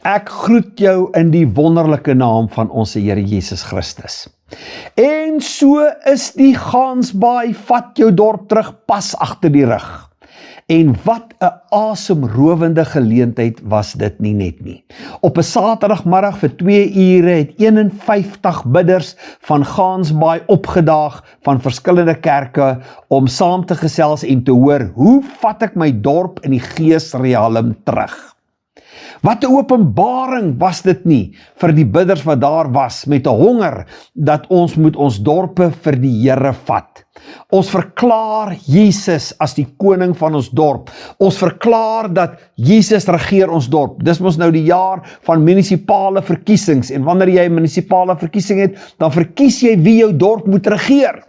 Ek groet jou in die wonderlike naam van ons Here Jesus Christus. En so is die Gansbaai vat jou dorp terug pas agter die rug. En wat 'n asemrowende geleentheid was dit nie net nie. Op 'n Saterdagmiddag vir 2 ure het 51 bidders van Gansbaai opgedaag van verskillende kerke om saam te gesels en te hoor, hoe vat ek my dorp in die geesrealm terug? Wat 'n openbaring was dit nie vir die bidders wat daar was met 'n honger dat ons moet ons dorpe vir die Here vat. Ons verklaar Jesus as die koning van ons dorp. Ons verklaar dat Jesus regeer ons dorp. Dis mos nou die jaar van munisipale verkiesings en wanneer jy 'n munisipale verkiesing het, dan verkies jy wie jou dorp moet regeer.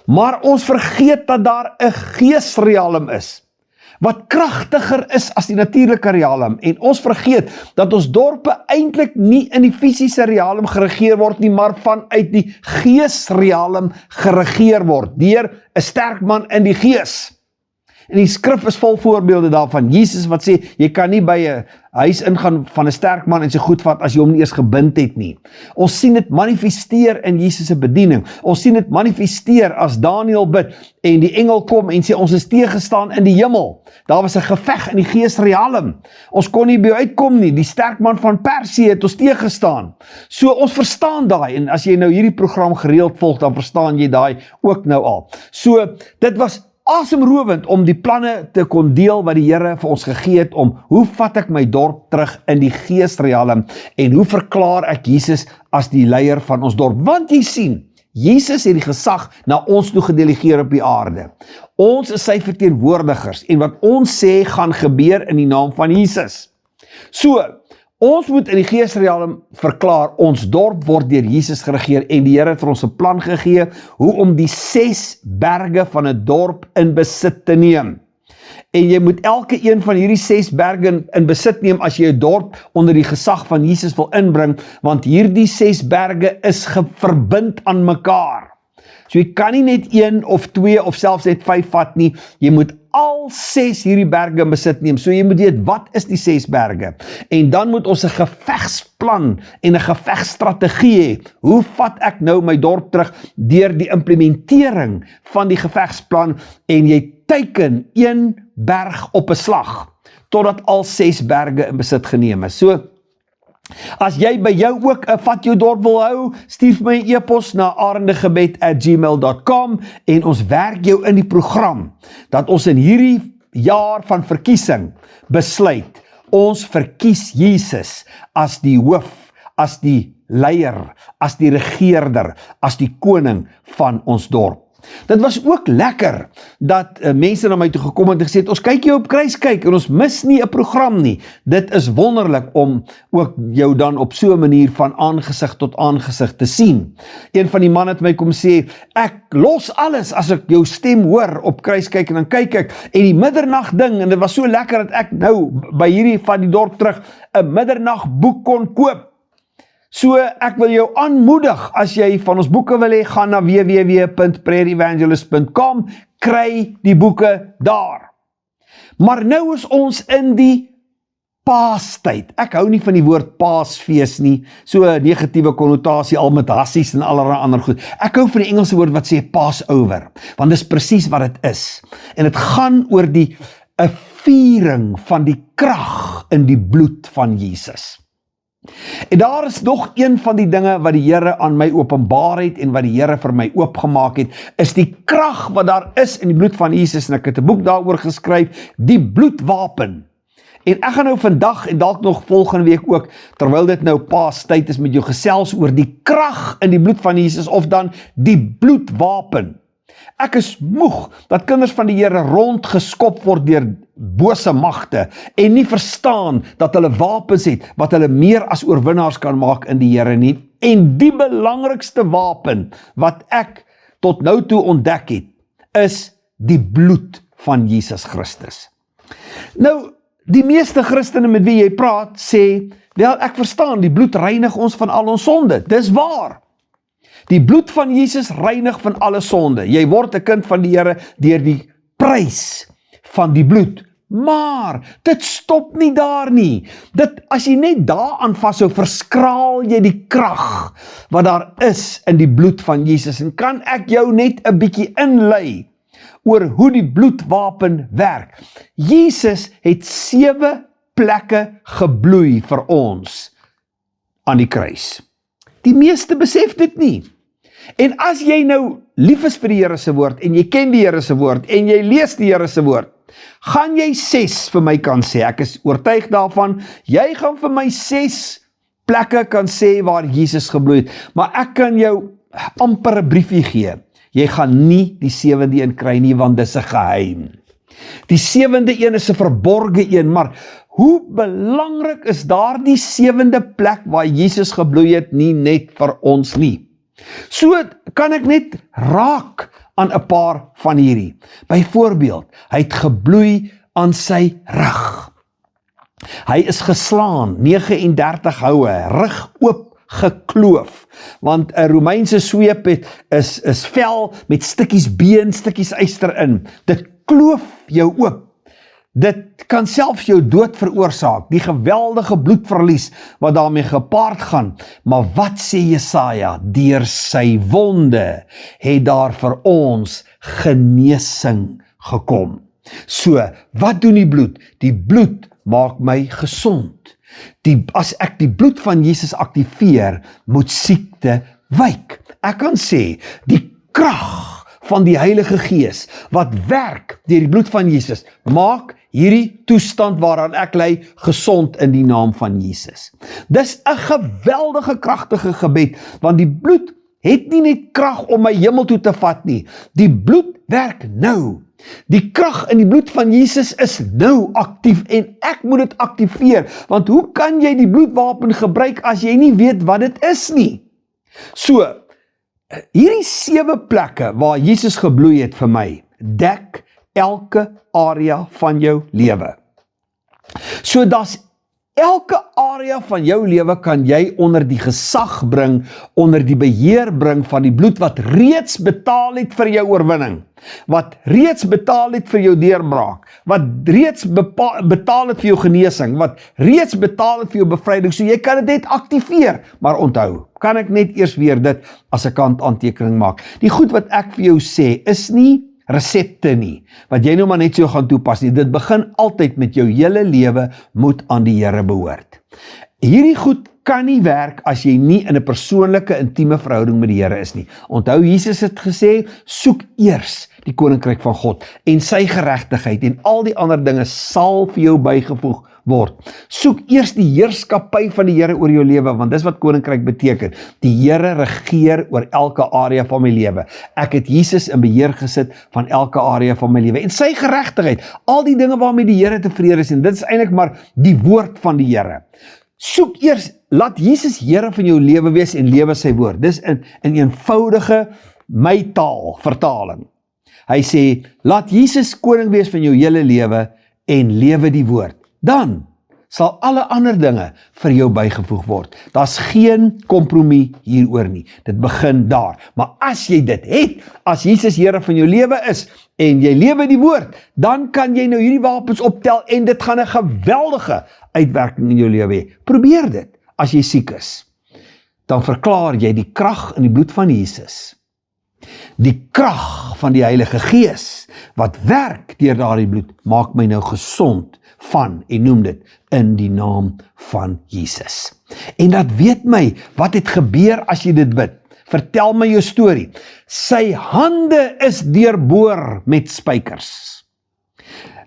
Maar ons vergeet dat daar 'n geesrealm is wat kragtiger is as die natuurlike realm, en ons vergeet dat ons dorpe eintlik nie in die fisiese realm geregeer word nie, maar vanuit die geesrealm geregeer word, deur 'n sterk man in die gees. En die skrif is vol voorbeelde daarvan. Jesus wat sê, jy kan nie by 'n huis ingaan van 'n sterk man en sy goed vat as jy hom nie eers gebind het nie. Ons sien dit manifesteer in Jesus se bediening. Ons sien dit manifesteer as Daniël bid en die engel kom en sê, ons is teëgestaan in die hemel. Daar was 'n geveg in die geesrealm. Ons kon nie by uitkom nie. Die sterk man van Persie het ons teëgestaan. So ons verstaan daai, en as jy nou hierdie program gereeld volg, dan verstaan jy daai ook nou al. So dit was asemrowend om die planne te kon deel wat die Here vir ons gegee het om hoe vat ek my dorp terug in die geesrealm en hoe verklaar ek Jesus as die leier van ons dorp. Want jy sien, Jesus het die gesag na ons toe gedelegeer op die aarde. Ons is sy verteenwoordigers en wat ons sê gaan gebeur in die naam van Jesus. So, ons moet in die geesrealm verklaar, ons dorp word deur Jesus geregeer en die Here het vir ons 'n plan gegee hoe om die 6 berge van 'n dorp in besit te neem. En jy moet elke een van hierdie 6 berge in besit neem as jy 'n dorp onder die gesag van Jesus wil inbring, want hierdie 6 berge is verbind aan mekaar. So jy kan nie net 1 of 2 of selfs net 5 vat nie, jy moet al 6 hierdie berge in besit neem. So jy moet weet, wat is die 6 berge? En dan moet ons 'n gevegsplan en 'n gevegstrategie hê. Hoe vat ek nou my dorp terug deur die implementering van die gevegsplan, en jy teiken 1 berg op 'n slag totdat al 6 berge in besit geneem is. So as jy by jou ook 'n vat jou dorp wil hou, stuur my 'n e-pos na arendegebed@gmail.com en ons werk jou in die program dat ons in hierdie jaar van verkiesing besluit, ons verkies Jesus as die hoof, as die leier, as die regeerder, as die koning van ons dorp. Dit was ook lekker dat mense na my toe gekom het en gesê het, ons kyk jou op Kruiskyk en ons mis nie 'n program nie. Dit is wonderlik om ook jou dan op so 'n manier van aangesig tot aangesig te sien. Een van die manne het my kom sê, ek los alles as ek jou stem hoor op Kruiskyk, en dan kyk ek en die middernag ding, en dit was so lekker dat ek nou by hierdie van die dorp terug 'n middernag boek kon koop. So ek wil jou aanmoedig, as jy van ons boeke wil hê, gaan na www.prayerevangelist.com, kry die boeke daar. Maar nou is ons in die Paastyd. Ek hou nie van die woord Paasfees nie, so 'n negatiewe konnotasie al met hassies en allerlei ander goed. Ek hou van die Engelse woord wat sê Passover, want dis presies wat dit is. En dit gaan oor 'n viering van die krag in die bloed van Jesus. En daar is nog een van die dinge wat die Here aan my openbaar het en wat die Here vir my oopgemaak het, is die krag wat daar is in die bloed van Jesus, en ek het 'n boek daaroor geskryf, die bloedwapen. En ek gaan nou vandag en dalk nog volgende week ook, terwyl dit nou Paastyd is, met jou gesels oor die krag in die bloed van Jesus, of dan die bloedwapen. Ek is moeg dat kinders van die Here rondgeskop word deur bose magte en nie verstaan dat hulle wapens het wat hulle meer as oorwinnaars kan maak in die Here nie. En die belangrikste wapen wat ek tot nou toe ontdek het, is die bloed van Jesus Christus. Nou, die meeste Christene met wie jy praat, sê, wel, ek verstaan, die bloed reinig ons van al ons sonde. Dis waar. Die bloed van Jesus reinig van alle sonde. Jy word 'n kind van die Here deur die prys van die bloed. Maar dit stop nie daar nie. As jy net daaraan vashou, verskraal jy die krag wat daar is in die bloed van Jesus. En kan ek jou net 'n bietjie inlei oor hoe die bloedwapen werk. Jesus het 7 plekke gebloei vir ons aan die kruis. Die meeste besef dit nie. En as jy nou lief is vir die Here se woord, en jy ken die Here se woord, en jy lees die Here se woord, gaan jy 6 vir my kan sê, ek is oortuig daarvan, jy gaan vir my 6 plekke kan sê waar Jesus gebloei het, maar ek kan jou amper 'n briefie gee, jy gaan nie die 7de een kry nie, want dis 'n geheim. Die 7de een is 'n verborge een, maar hoe belangrik is daardie 7de plek waar Jesus gebloei het, nie net vir ons nie. So kan ek net raak aan 'n paar van hierdie. Byvoorbeeld, hy het gebloei aan sy rug. Hy is geslaan, 39 houe, rug oop gekloof, want 'n Romeinse sweep is vel met stukkies been, stukkies yster in. Dit kloof jou oop. Dit kan selfs jou dood veroorsaak, die geweldige bloedverlies wat daarmee gepaard gaan. Maar wat sê Jesaja? Deur sy wonde het daar vir ons genesing gekom. So, wat doen die bloed? Die bloed maak my gesond. As ek die bloed van Jesus aktiveer, moet siekte wyk. Ek kan sê, die krag van die Heilige Gees, wat werk deur die bloed van Jesus, maak hierdie toestand waaraan ek ly, gesond in die naam van Jesus. Dis 'n geweldige kragtige gebed, want die bloed het nie net krag om my hemel toe te vat nie. Die bloed werk nou. Die krag in die bloed van Jesus is nou aktief en ek moet dit aktiveer, want hoe kan jy die bloedwapen gebruik as jy nie weet wat dit is nie? So, hierdie 7 plekke waar Jesus gebloei het vir my, dek elke area van jou lewe. So daar's elke area van jou lewe kan jy onder die gesag bring, onder die beheer bring van die bloed wat reeds betaal het vir jou oorwinning, wat reeds betaal het vir jou deurbraak, wat reeds betaal het vir jou genesing, wat reeds betaal het vir jou bevryding, so jy kan dit net aktiveer, maar onthou, kan ek net eers weer dit as 'n kantaantekening maak. Die goed wat ek vir jou sê, is nie resepte nie, wat jy nou maar net so gaan toepas nie. Dit begin altyd met jou hele lewe moet aan die Here behoort. Hierdie goed kan nie werk as jy nie in 'n persoonlike, intieme verhouding met die Here is nie. Onthou, Jesus het gesê, soek eers die koninkryk van God en sy geregtigheid en al die ander dinge sal vir jou bygevoeg word. Soek eers die heerskappy van die Here oor jou lewe, want dis wat koninkryk beteken. Die Here regeer oor elke area van my lewe. Ek het Jesus in beheer gesit van elke area van my lewe. En sy geregtigheid, al die dinge waarmee die Here tevrede is, en dit is eintlik maar die woord van die Here. Soek eers, laat Jesus Here van jou lewe wees en lewe sy woord. Dis in eenvoudige my taal vertaling. Hy sê, laat Jesus koning wees van jou hele lewe en lewe die woord. Dan sal alle ander dinge vir jou bygevoeg word. Daar's geen kompromie hieroor nie. Dit begin daar. Maar as jy dit het, as Jesus Here van jou lewe is en jy lewe die woord, dan kan jy nou hierdie wapens optel en dit gaan 'n geweldige uitwerking in jou lewe hê. Probeer dit as jy siek is. Dan verklaar jy die krag in die bloed van Jesus. Die krag van die Heilige Gees wat werk deur daardie bloed maak my nou gesond van, en noem dit, in die naam van Jesus. En dat weet my, wat het gebeur as jy dit bid? Vertel my jou storie. Sy hande is deurboor met spykers.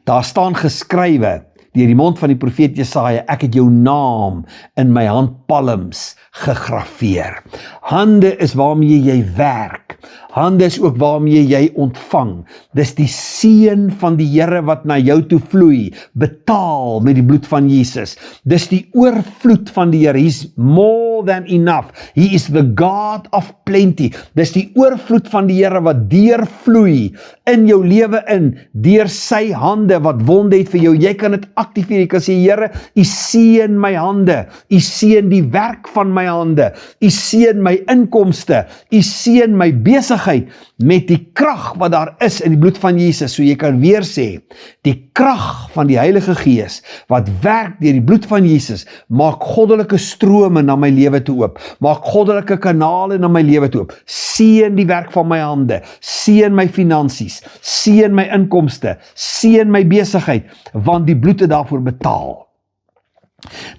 Daar staan geskrywe deur die mond van die profeet Jesaja, ek het jou naam in my handpalms gegraveer. Hande is waarmee jy werk. Hande is ook waarmee jy ontvang. Dis die seën van die Here wat na jou toe vloei, betaal met die bloed van Jesus. Dis die oorvloed van die Here. He's more than enough. He is the God of plenty. Dis die oorvloed van die Here wat deurvloei in jou lewe in, deur sy hande wat wonde het vir jou. Jy kan dit aktiveer. Jy kan sê, Here, U seën my hande. U seën die werk van my hande. U seën my inkomste. U seën my besigheid. besigheid met die krag wat daar is in die bloed van Jesus, so jy kan weer sê, die krag van die Heilige Gees, wat werk deur die bloed van Jesus, maak goddelike strome na my lewe toe oop, maak goddelike kanale na my lewe toe oop, seën die werk van my hande, seën my finansies, seën my inkomste, seën my besigheid, want die bloed het daarvoor betaal.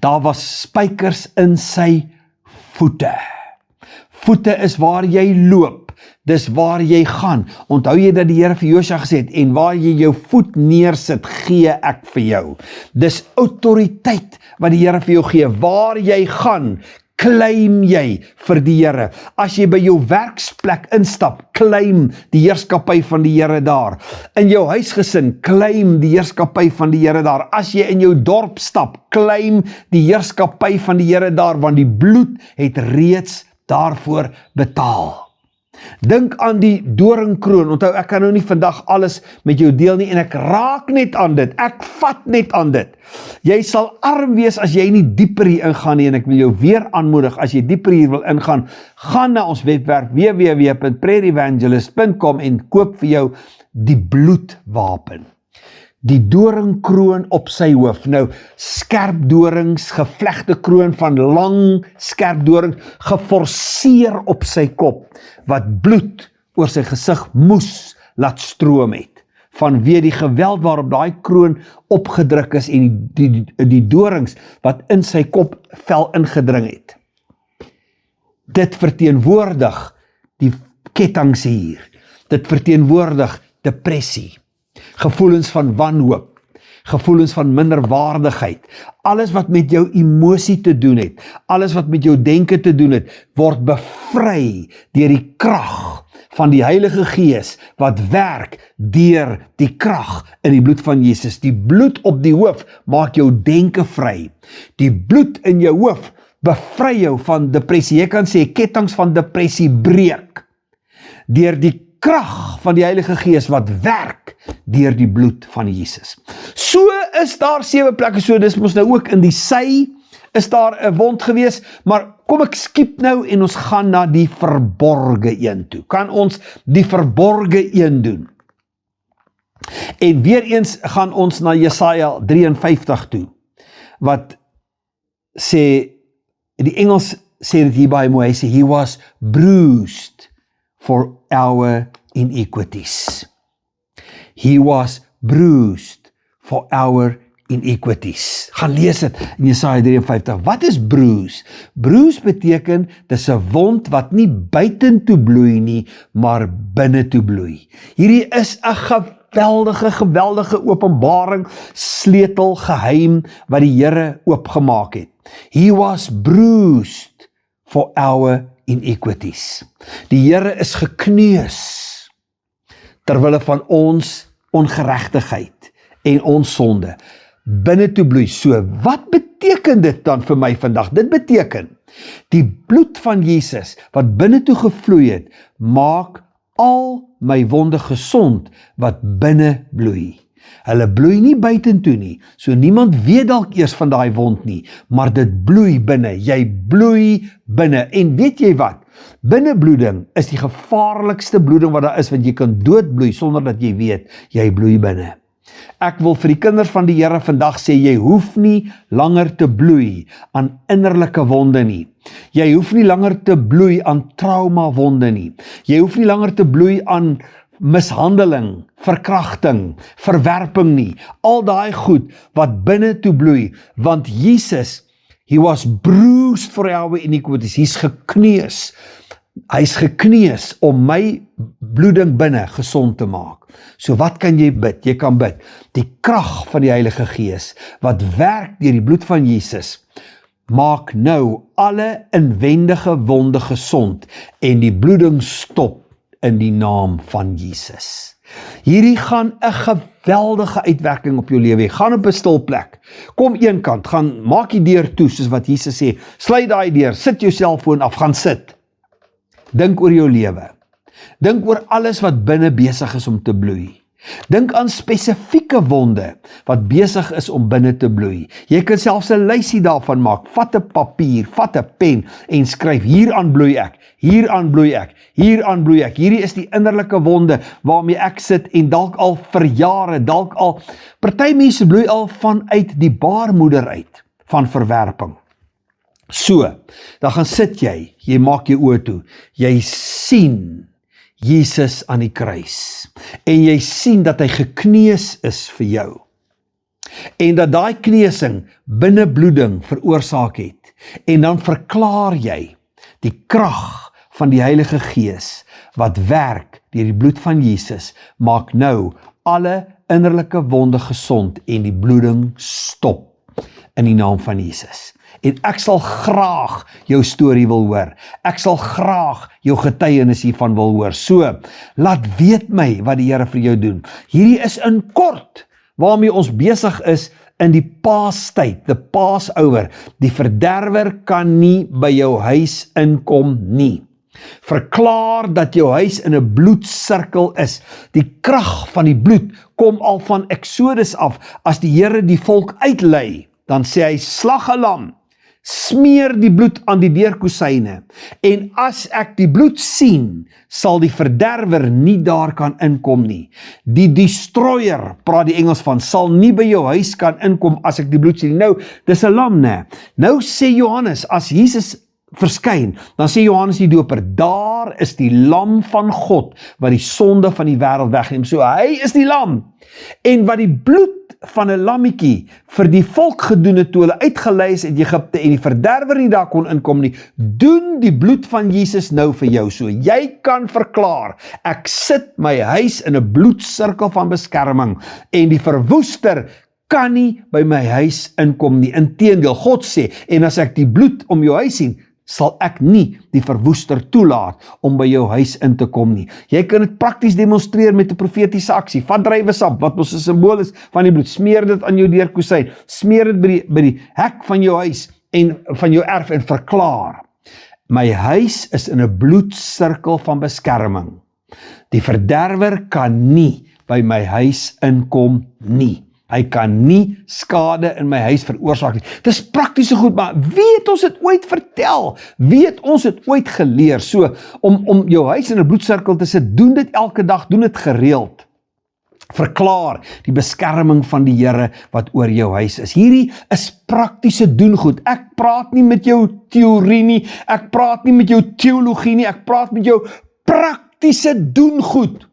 Daar was spykers in sy voete. Voete is waar jy loop, dis waar jy gaan. Onthou jy dat die Here vir Josua gesê het, en waar jy jou voet neersit, gee ek vir jou. Dis autoriteit wat die Here vir jou gee, waar jy gaan, claim jy vir die Here. As jy by jou werksplek instap, claim die heerskappy van die Here daar. In jou huisgesin, claim die heerskappy van die Here daar. As jy in jou dorp stap, claim die heerskappy van die Here daar, want die bloed het reeds daarvoor betaal. Dink aan die doringkroon. Onthou, ek kan nou nie vandag alles met jou deel nie, en ek raak net aan dit, ek vat net aan dit. Jy sal arm wees as jy nie dieper hier ingaan nie, en ek wil jou weer aanmoedig, as jy dieper hier wil ingaan, gaan na ons webwerf www.prayerevangelist.com en koop vir jou die bloedwapen. Die doringkroon op sy hoof. Nou, skerp dorings, gevlegte kroon van lang skerp dorings, geforseer op sy kop, wat bloed oor sy gesig moes laat stroom het, vanweë die geweld waarop daai kroon opgedruk is, en die dorings wat in sy kopvel ingedring het. Dit verteenwoordig die kettinge hier, dit verteenwoordig depressie, gevoelens van wanhoop, gevoelens van minderwaardigheid, alles wat met jou emosie te doen het, alles wat met jou denke te doen het, word bevry deur die krag van die Heilige Gees, wat werk deur die krag in die bloed van Jesus. Die bloed op die hoof maak jou denke vry. Die bloed in jou hoof bevry jou van depressie. Jy kan sê, kettinge van depressie breek deur die krag van die Heilige Gees wat werk deur die bloed van Jesus. So is daar 7 plekke, so dis mos nou ook in die sy, is daar 'n wond gewees, maar kom ek skiep nou en ons gaan na die verborge een toe. Kan ons die verborge een doen? En weer eens gaan ons na Jesaja 53 toe, wat sê, die Engels sê dit hier baie mooi, hy sê, he was bruised for our iniquities. He was bruised for our iniquities. Gaan lees dit in Jesaja 53. Wat is bruise? Bruise beteken, dis 'n wond wat nie buitentoe bloei nie, maar binne toe bloei. Hierdie is 'n geweldige openbaring, sleutel, geheim, wat die Here oopgemaak het. He was bruised for our iniquities. Die Here is gekneus terwille van ons ongeregtigheid en ons sonde, binne toe bloei. So, wat beteken dit dan vir my vandag? Dit beteken, die bloed van Jesus, wat binne toe gevloei het, maak al my wonde gesond, wat binne bloei. Hulle bloei nie buitentoe nie, so niemand weet dalk eers van daai wond nie, maar dit bloei binne, jy bloei binne. En weet jy wat? Binnebloeding is die gevaarlikste bloeding wat daar is, want jy kan doodbloei sonder dat jy weet, jy bloei binne. Ek wil vir die kinders van die Here vandag sê, jy hoef nie langer te bloei aan innerlike wonde nie. Jy hoef nie langer te bloei aan trauma wonde nie. Jy hoef nie langer te bloei aan mishandeling, verkrachting, verwerping nie. Al daai goed wat binne toe bloei, want Jesus, he was bruised for our iniquities. Hy's gekneus om my bloeding binne gesond te maak. So wat kan jy bid? Jy kan bid, die krag van die Heilige Gees, wat werk deur die bloed van Jesus, maak nou alle inwendige wonde gesond, en die bloeding stop in die naam van Jesus. Hierdie gaan 'n geweldige uitwerking op jou lewe hê. Gaan op 'n stil plek. Kom een kant, gaan maak die deur toe, soos wat Jesus sê. Sluit daai deur, sit jou selfoon af, gaan sit. Dink oor jou lewe. Dink oor alles wat binne besig is om te bloei. Dink aan spesifieke wonde wat besig is om binne te bloei. Jy kan selfs 'n lysie daarvan maak. Vat 'n papier, vat 'n pen en skryf: hieraan bloei ek, hieraan bloei ek, hieraan bloei ek. Hierdie is die innerlike wonde waarmee ek sit en dalk al vir jare, party mense bloei al vanuit die baarmoeder uit van verwerping. So, dan gaan sit jy maak jou oë toe, jy sien Jesus aan die kruis en jy sien dat hy gekneus is vir jou en dat daai kneusing binnebloeding veroorsaak het en dan verklaar jy die krag van die Heilige Gees wat werk deur die bloed van Jesus maak nou alle innerlike wonde gesond en die bloeding stop in die naam van Jesus. En ek sal graag jou storie wil hoor. Ek sal graag jou getuienis hiervan wil hoor. So, laat weet my wat die Here vir jou doen. Hierdie is in kort waarmee ons besig is in die Paastyd, die Passover. Die verderwer kan nie by jou huis inkom nie. Verklaar dat jou huis in 'n bloedsirkel is. Die krag van die bloed kom al van Exodus af. As die Here die volk uitlei, dan sê hy: slag 'n lam, smeer die bloed aan die deurkosyne, en as ek die bloed sien, sal die verderwer nie daar kan inkom nie. Die destroyer, praat die Engels van, sal nie by jou huis kan inkom as ek die bloed sien. Nou, dis 'n lam, né? Nou sê Johannes, as Jesus verskyn, dan sê Johannes die Doper, daar is die lam van God, wat die sonde van die wêreld wegneem. So, hy is die lam, en wat die bloed van 'n lammetjie vir die volk gedoen het toe hulle uitgelei is uit Egipte en die verderwer nie daar kon inkom nie, doen die bloed van Jesus nou vir jou. So jy kan verklaar, ek sit my huis in 'n bloedsirkel van beskerming en die verwoester kan nie by my huis inkom nie. Inteendeel, God sê, en as ek die bloed om jou huis sien, sal ek nie die verwoester toelaat om by jou huis in te kom nie. Jy kan dit prakties demonstreer met 'n profetiese aksie. Vat druiwesap, wat ons 'n simbool is van die bloed, smeer dit aan jou deurkosyn, smeer dit by die hek van jou huis en van jou erf en verklaar: my huis is in 'n bloedsirkel van beskerming. Die verderwer kan nie by my huis inkom nie. Hy kan nie skade in my huis veroorsaak nie. Dis praktiese goed, maar wie het ons dit ooit vertel? Wie het ons dit ooit geleer? So, om jou huis in 'n bloedsirkel te sit, doen dit elke dag, doen dit gereeld. Verklaar die beskerming van die Here wat oor jou huis is. Hierdie is praktiese doengoed. Ek praat nie met jou teorie nie, ek praat nie met jou teologie nie, ek praat met jou praktiese doengoed.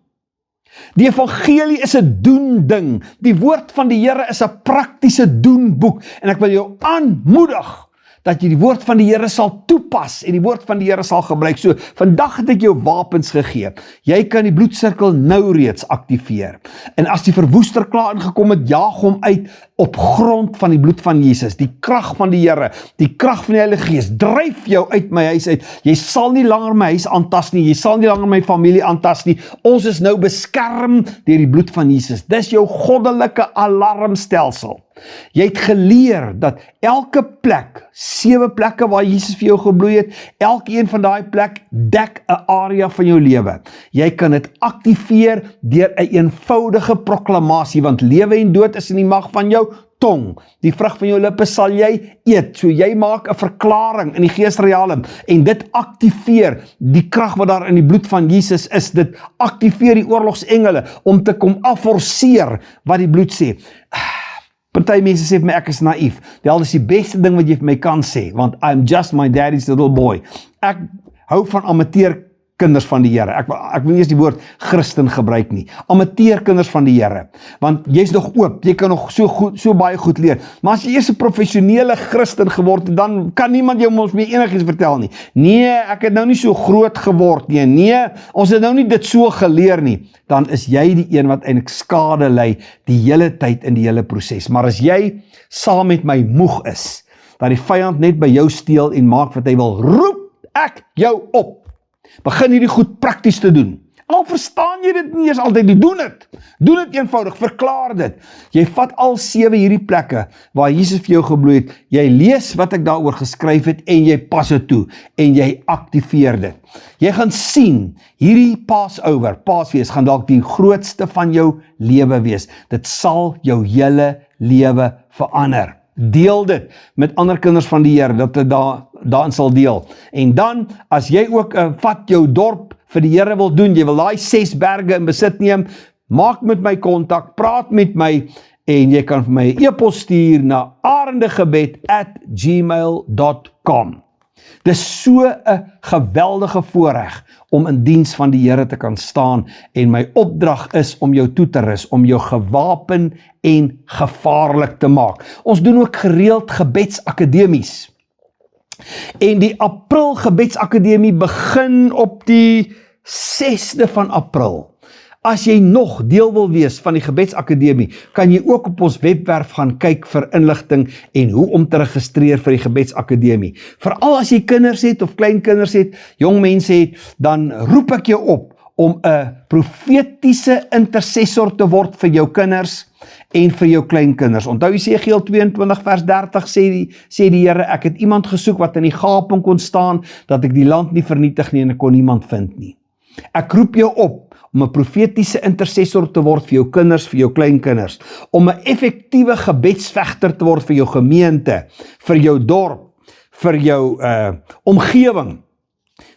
Die evangelie is 'n doen-ding. Die woord van die Here is 'n praktiese doenboek. En ek wil jou aanmoedig dat jy die woord van die Here sal toepas en die woord van die Here sal gebruik. So, vandag het ek jou wapens gegee. Jy kan die bloedsirkel nou reeds aktiveer. En as die verwoester klaar ingekom het, jaag hom uit op grond van die bloed van Jesus. Die krag van die Here, die krag van die Heilige Gees, dryf jou uit my huis uit. Jy sal nie langer my huis aantas nie, jy sal nie langer my familie aantas nie. Ons is nou beskerm deur die bloed van Jesus. Dis jou goddelike alarmstelsel. Jy het geleer dat elke plek, 7 plekke waar Jesus vir jou gebloei het, elkeen van daai plek dek 'n area van jou lewe. Jy kan dit aktiveer deur 'n eenvoudige proklamasie, want lewe en dood is in die mag van jou tong. Die vrug van jou lippe sal jy eet. So jy maak 'n verklaring in die geesrealm en dit aktiveer die krag wat daar in die bloed van Jesus is. Dit aktiveer die oorlogsengele om te kom afforceer wat die bloed sê. Party mense sê vir my, ek is naïef. Dit is die beste ding wat jy vir my kan sê, want I'm just my daddy's little boy. Ek hou van amateur kinders van die Here. Ek wil nie eens die woord Christen gebruik nie. Amateur kinders van die Here. Want jy's nog oop, jy kan nog so baie goed leer. Maar as jy eers 'n professionele Christen geword het, dan kan niemand jou ons meer enigiets vertel nie. Nee, ek het nou nie so groot geword nie. Nee, ons het nou nie dit so geleer nie. Dan is jy die een wat eintlik skade ly die hele tyd in die hele proses. Maar as jy saam met my moeg is, dat die vyand net by jou steel en maak wat hy wil, roep ek jou op. Begin hierdie goed prakties te doen. Al verstaan jy dit nie eens altyd nie, doen dit. Doen dit eenvoudig, verklaar dit. Jy vat al 7 hierdie plekke waar Jesus vir jou gebloei het, jy lees wat ek daaroor geskryf het en jy pas dit toe en jy aktiveer dit. Jy gaan sien, hierdie Paasfees gaan dalk die grootste van jou lewe wees. Dit sal jou hele lewe verander. Deel dit met ander kinders van die Here, dat dit daarin sal deel. En dan, as jy ook vat jou dorp vir die Here wil doen, jy wil daai 6 berge in besit neem, maak met my kontak, praat met my, en jy kan vir my 'n e-pos stuur na arendegebed@gmail.com. Dis so 'n geweldige voorreg om in diens van die Here te kan staan, en my opdrag is om jou toe te rus, om jou gewapen en gevaarlik te maak. Ons doen ook gereeld gebedsakademies. En die April gebedsakademie begin op die 6de van April. As jy nog deel wil wees van die gebedsakademie, kan jy ook op ons webwerf gaan kyk vir inligting en hoe om te registreer vir die gebedsakademie. Veral as jy kinders het of kleinkinders het, jong mense het, dan roep ek jou op om 'n profetiese intercessor te word vir jou kinders en vir jou kleinkinders. Onthou Jesegiel 22 vers 30 sê die Here, ek het iemand gesoek wat in die gaping kon staan, dat ek die land nie vernietig nie en ek kon niemand vind nie. Ek roep jou op om 'n profetiese intercessor te word vir jou kinders, vir jou kleinkinders, om 'n effektiewe gebedsvegter te word vir jou gemeente, vir jou dorp, vir jou omgewing,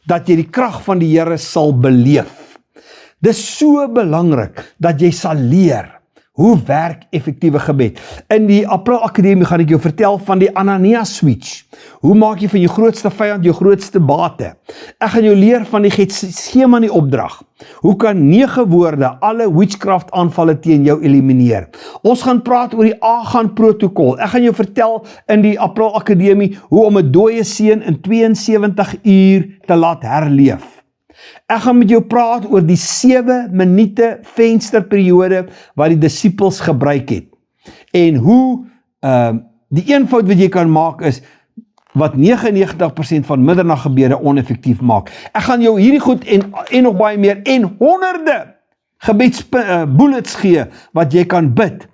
dat jy die krag van die Here sal beleef. Dis so belangrik dat jy sal leer hoe werk effektiewe gebed. In die April Akademie gaan ek jou vertel van die Ananias switch. Hoe maak jy van jou grootste vyand jou grootste bate? Ek gaan jou leer van die Getsemane opdrag. Hoe kan 9 woorde alle witchcraft aanvalle teen jou elimineer? Ons gaan praat oor die Agan protokol. Ek gaan jou vertel in die April Akademie hoe om 'n dooie seun in 72 uur te laat herleef. Ek gaan met jou praat oor die 7 minute vensterperiode wat die disippels gebruik het. En hoe die een fout wat jy kan maak is wat 99% van middernaggebede oneffektief maak. Ek gaan jou hierdie goed en nog baie meer en honderde gebedsbullets gee wat jy kan bid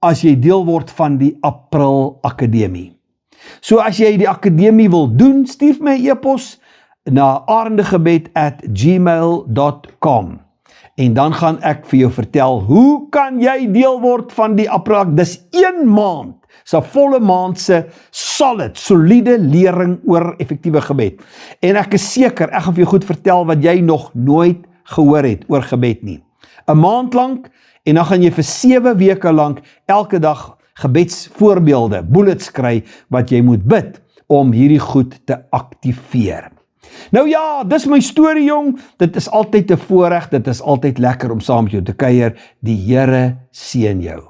as jy deel word van die April Akademie. So as jy die akademie wil doen, stuur my 'n e-pos na arendegebed@gmail.com en dan gaan ek vir jou vertel, hoe kan jy deel word van die April? Dis 1 maand, so 'n volle maand se soliede lering oor effektiewe gebed. En ek is seker, ek gaan vir jou goed vertel wat jy nog nooit gehoor het oor gebed nie. 'n maand lank, en dan gaan jy vir 7 weke lank elke dag gebedsvoorbeelde, bullets kry wat jy moet bid om hierdie goed te aktiveer. Nou ja, dis my storie jong, dit is altyd 'n voorreg, dit is altyd lekker om saam met jou te kuier, die Here seën jou.